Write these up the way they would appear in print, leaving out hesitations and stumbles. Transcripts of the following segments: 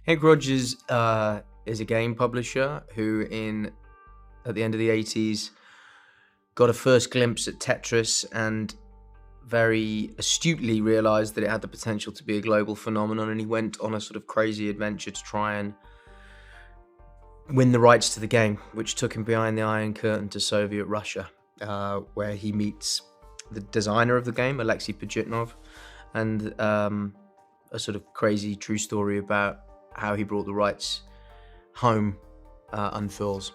Hank Rogers is a game publisher who, at the end of the 80s, got a first glimpse at Tetris and very astutely realized that it had the potential to be a global phenomenon, and he went on a sort of crazy adventure to try and win the rights to the game, which took him behind the Iron Curtain to Soviet Russia, where he meets the designer of the game, Alexei Pajitnov, and a sort of crazy true story about how he brought the rights home unfurls.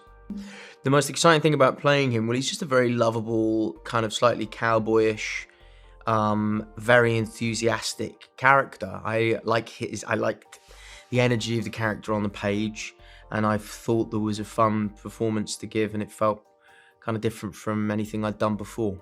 The most exciting thing about playing him, well, he's just a very lovable, kind of slightly cowboyish, very enthusiastic character. I liked the energy of the character on the page, and I thought there was a fun performance to give, and it felt kind of different from anything I'd done before.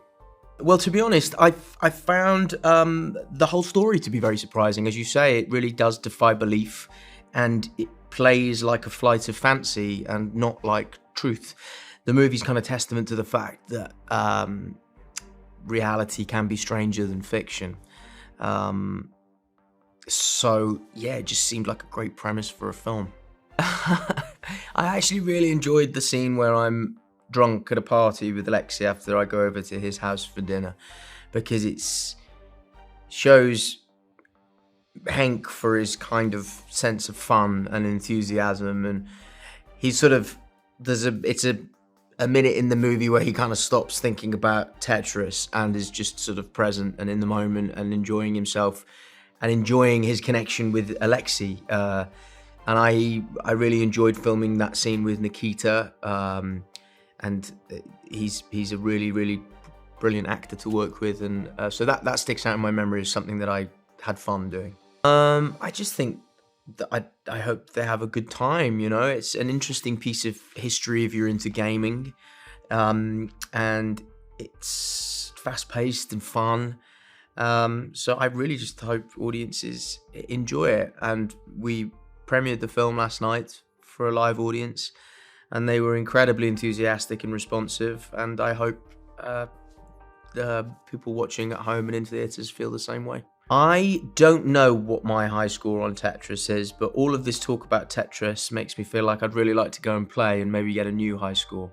Well, to be honest, I found the whole story to be very surprising. As you say, it really does defy belief, and it plays like a flight of fancy and not like truth. The movie's kind of testament to the fact that reality can be stranger than fiction. So yeah, it just seemed like a great premise for a film. I actually really enjoyed the scene where I'm drunk at a party with Alexei after I go over to his house for dinner, because it shows Hank for his kind of sense of fun and enthusiasm, and he's sort of, it's a minute in the movie where he kind of stops thinking about Tetris and is just sort of present and in the moment and enjoying himself and enjoying his connection with Alexei. And I really enjoyed filming that scene with Nikita, and he's a really, really brilliant actor to work with, and so that sticks out in my memory as something that I had fun doing. I just think that I hope they have a good time, you know. It's an interesting piece of history if you're into gaming, and it's fast-paced and fun. So I really just hope audiences enjoy it, and we premiered the film last night for a live audience, and they were incredibly enthusiastic and responsive, and I hope the people watching at home and in theatres feel the same way. I don't know what my high score on Tetris is, but all of this talk about Tetris makes me feel like I'd really like to go and play and maybe get a new high score.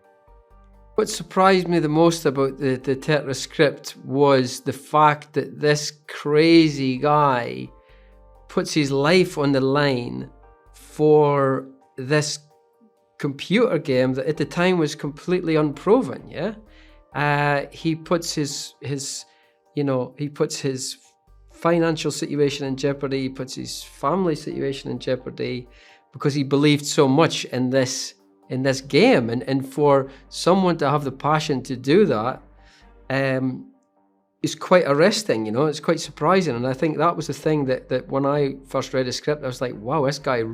What surprised me the most about the Tetris script was the fact that this crazy guy puts his life on the line for this computer game that at the time was completely unproven. He puts his financial situation in jeopardy, he puts his family situation in jeopardy, because he believed so much in this game, and for someone to have the passion to do that is quite arresting, you know. It's quite surprising, and I think that was the thing that when I first read the script, I was like, wow, this guy's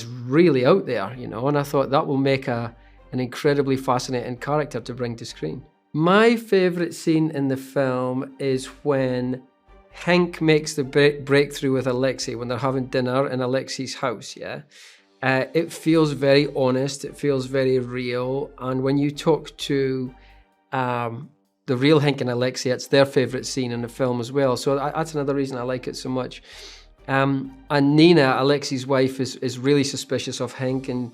really out there, you know, and I thought that will make an incredibly fascinating character to bring to screen. My favourite scene in the film is when Hank makes the breakthrough with Alexei, when they're having dinner in Alexei's house, It feels very honest, it feels very real, and when you talk to the real Hank and Alexei, it's their favourite scene in the film as well, so that's another reason I like it so much. And Nina, Alexei's wife, is really suspicious of Hank, and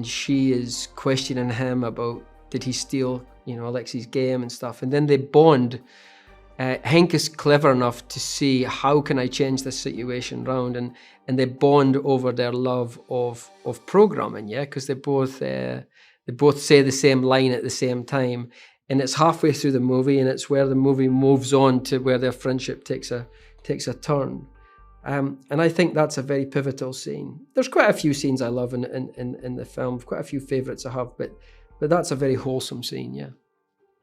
she is questioning him about, did he steal, you know, Alexei's game and stuff, and then they bond. Hank is clever enough to see, how can I change this situation round, and they bond over their love of programming, because they both say the same line at the same time, and it's halfway through the movie, and it's where the movie moves on to where their friendship takes a turn, and I think that's a very pivotal scene. There's quite a few scenes I love in the film, quite a few favourites I have, but that's a very wholesome scene,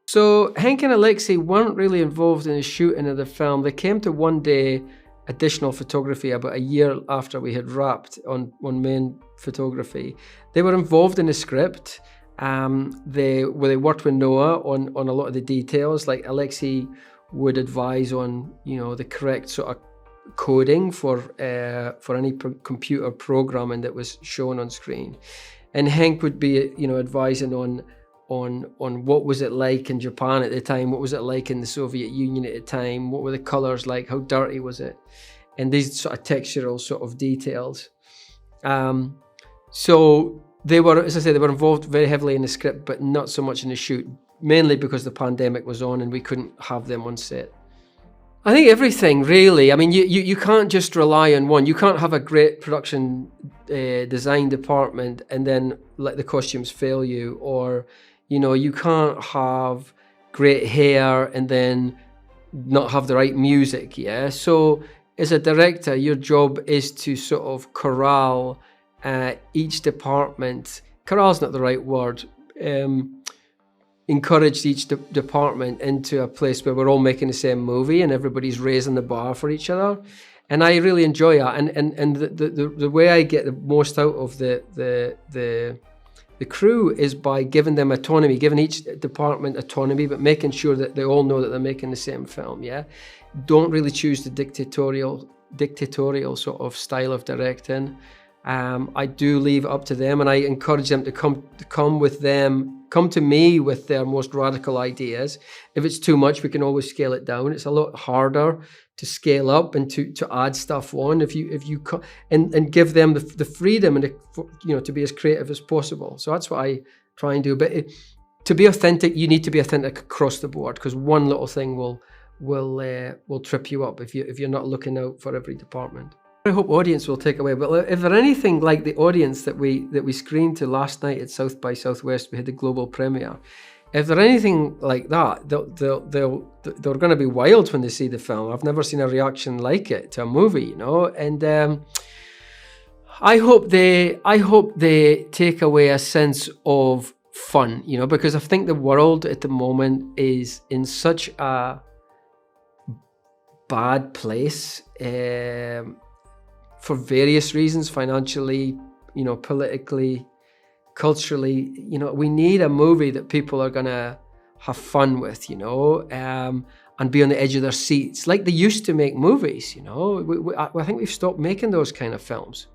So Hank and Alexei weren't really involved in the shooting of the film. They came to one day additional photography about a year after we had wrapped on main photography. They were involved in the script, They worked with Noah on a lot of the details. Like Alexei would advise on, you know, the correct sort of coding for any computer programming that was shown on screen, and Hank would be, you know, advising on what was it like in Japan at the time, what was it like in the Soviet Union at the time, what were the colors like, how dirty was it, and these sort of textural sort of details. So they were, as I said, they were involved very heavily in the script, but not so much in the shoot, mainly because the pandemic was on and we couldn't have them on set. I think everything, really. I mean, you can't just rely on one. You can't have a great production design department and then let the costumes fail you. Or, you know, you can't have great hair and then not have the right music, yeah? So as a director, your job is to sort of corral each department. Corral's not the right word. Encouraged each department into a place where we're all making the same movie and everybody's raising the bar for each other, and I really enjoy that. And the way I get the most out of the crew is by giving them autonomy, giving each department autonomy, but making sure that they all know that they're making the same film. Yeah, don't really choose the dictatorial sort of style of directing. I do leave it up to them, and I encourage them to come to me with their most radical ideas. If it's too much, we can always scale it down. It's a lot harder to scale up and to add stuff on if you and give them the freedom and to be as creative as possible. So that's what I try and do. But to be authentic, you need to be authentic across the board, because one little thing will trip you up if you're not looking out for every department. I hope audience will take away. But if they're anything like the audience that we screened to last night at South by Southwest, we had the global premiere. If they're anything like that, they're going to be wild when they see the film. I've never seen a reaction like it to a movie, you know. And I hope they take away a sense of fun, you know, because I think the world at the moment is in such a bad place. For various reasons, financially, you know, politically, culturally, you know, we need a movie that people are gonna have fun with, you know, and be on the edge of their seats, like they used to make movies, you know. I think we've stopped making those kind of films.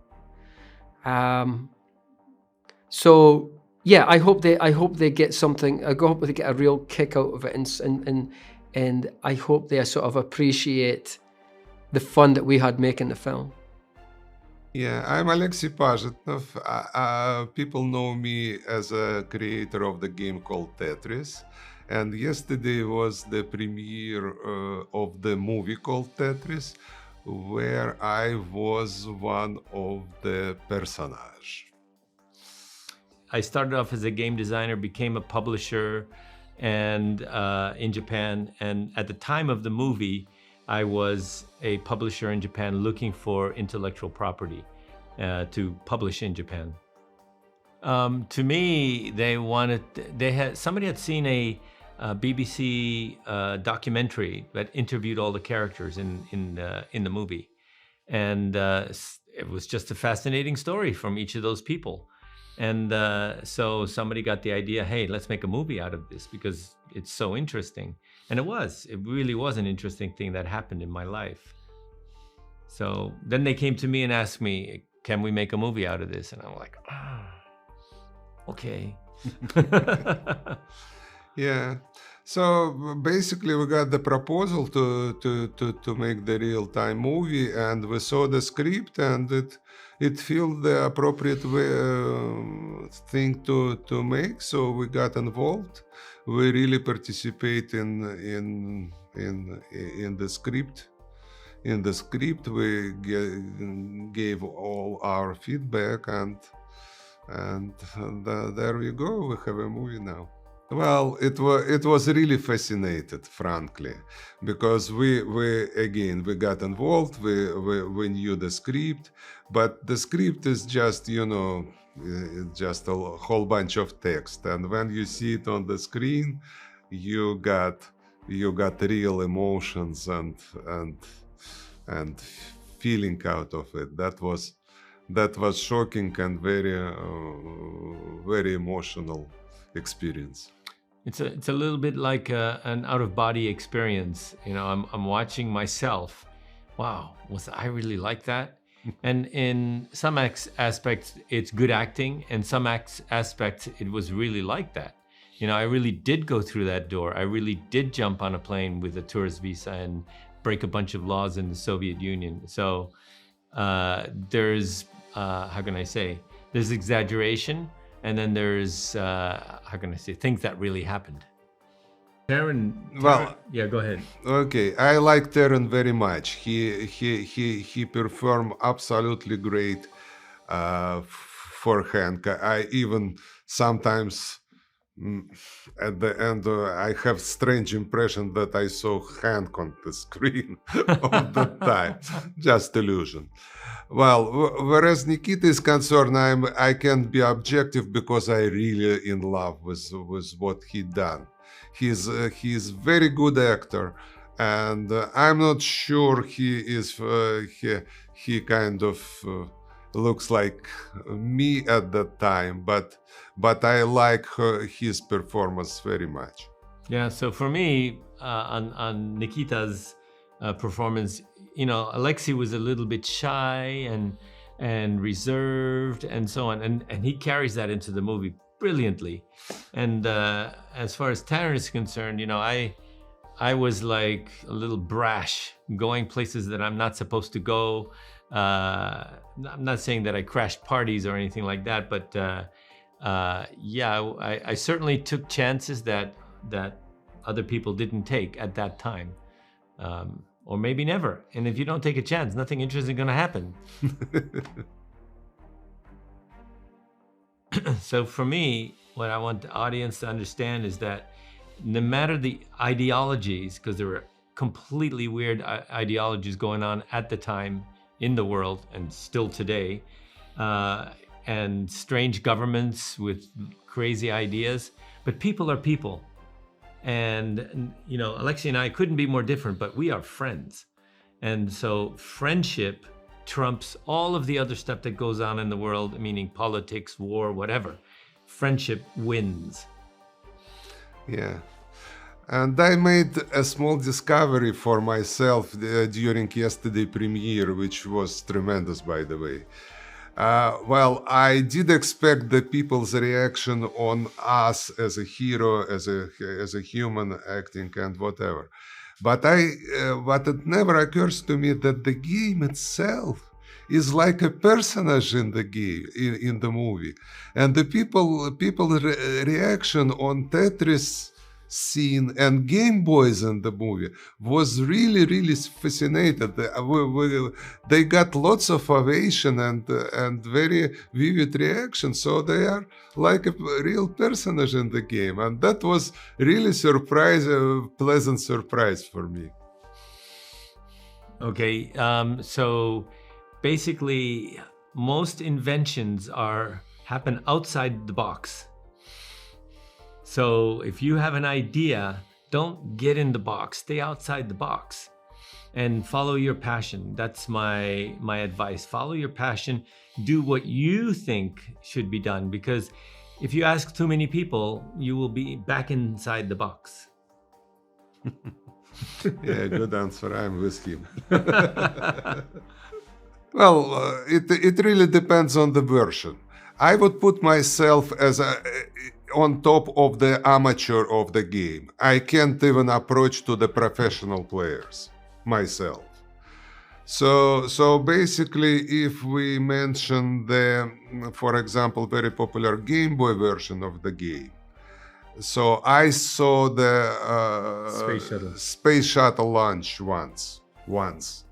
So yeah, I hope they get something. I hope they get a real kick out of it, and I hope they sort of appreciate the fun that we had making the film. Yeah, I'm Alexei Pazhitnov. People know me as a creator of the game called Tetris. And yesterday was the premiere of the movie called Tetris, where I was one of the personages. I started off as a game designer, became a publisher and in Japan. And at the time of the movie, I was a publisher in Japan looking for intellectual property to publish in Japan. To me, somebody had seen a BBC documentary that interviewed all the characters in the movie, and it was just a fascinating story from each of those people. And so somebody got the idea, hey, let's make a movie out of this because it's so interesting. And it really was an interesting thing that happened in my life. So then they came to me and asked me, can we make a movie out of this? And I'm like, okay. Yeah. So basically we got the proposal to make the real-time movie, and we saw the script, and it felt the appropriate thing to make. So we got involved. We really participate in the script. In the script, we gave all our feedback, and there we go. We have a movie now. Well, it was really fascinating, frankly, because we got involved. We knew the script, but the script is just, you know, just a whole bunch of text, and when you see it on the screen, you got real emotions and feeling out of it. That was shocking and very emotional experience. It's a little bit like an out-of-body experience. You know, I'm watching myself. Wow, was I really like that? And in some aspects, it's good acting, and some aspects, it was really like that. You know, I really did go through that door. I really did jump on a plane with a tourist visa and break a bunch of laws in the Soviet Union. So there's, how can I say, there's exaggeration, and then there's, how can I say, things that really happened. Taron, Well, yeah, go ahead. okay, I like Taron very much. He performed absolutely great for Hank. I even sometimes at the end I have strange impression that I saw Hank on the screen all the time. Just illusion. Well, whereas Nikita is concerned, I can't be objective because I really in love with what he done. He's very good actor, and I'm not sure he is he kind of looks like me at that time, but I like his performance very much. Yeah, so for me, on Nikita's performance, you know, Alexei was a little bit shy and reserved and so on, and he carries that into the movie brilliantly. And as far as Taron is concerned, you know, I was like a little brash, going places that I'm not supposed to go. I'm not saying that I crashed parties or anything like that, but yeah, I certainly took chances that other people didn't take at that time, or maybe never. And if you don't take a chance, nothing interesting going to happen. So for me, what I want the audience to understand is that no matter the ideologies, because there were completely weird ideologies going on at the time in the world and still today, and strange governments with crazy ideas, but people are people. And, you know, Alexei and I couldn't be more different, but we are friends. And so friendship trumps all of the other stuff that goes on in the world, meaning politics, war, whatever. Friendship wins. Yeah. And I made a small discovery for myself during yesterday premiere, which was tremendous, by the way. Well, I did expect the people's reaction on us as a hero, as a human acting and whatever. But it never occurs to me that the game itself is like a personage in the game, in the movie, and the people reaction on Tetris scene and Game Boys in the movie was really fascinated. They got lots of ovation and very vivid reaction, so they are like a real personage in the game, and that was really pleasant surprise for me. Okay, so basically most inventions happen outside the box. So if you have an idea, don't get in the box, stay outside the box and follow your passion. That's my advice. Follow your passion, do what you think should be done, because if you ask too many people, you will be back inside the box. Yeah, good answer. I'm with him. Well, it really depends on the version. I would put myself as on top of the amateur of the game. I can't even approach to the professional players myself. So basically, if we mention for example, very popular Game Boy version of the game, so I saw the space shuttle launch once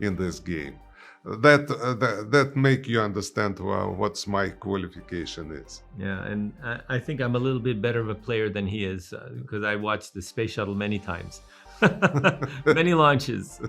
in this game. That make you understand what's my qualification is. Yeah, and I think I'm a little bit better of a player than he is, because I watched the space shuttle many times. Many launches.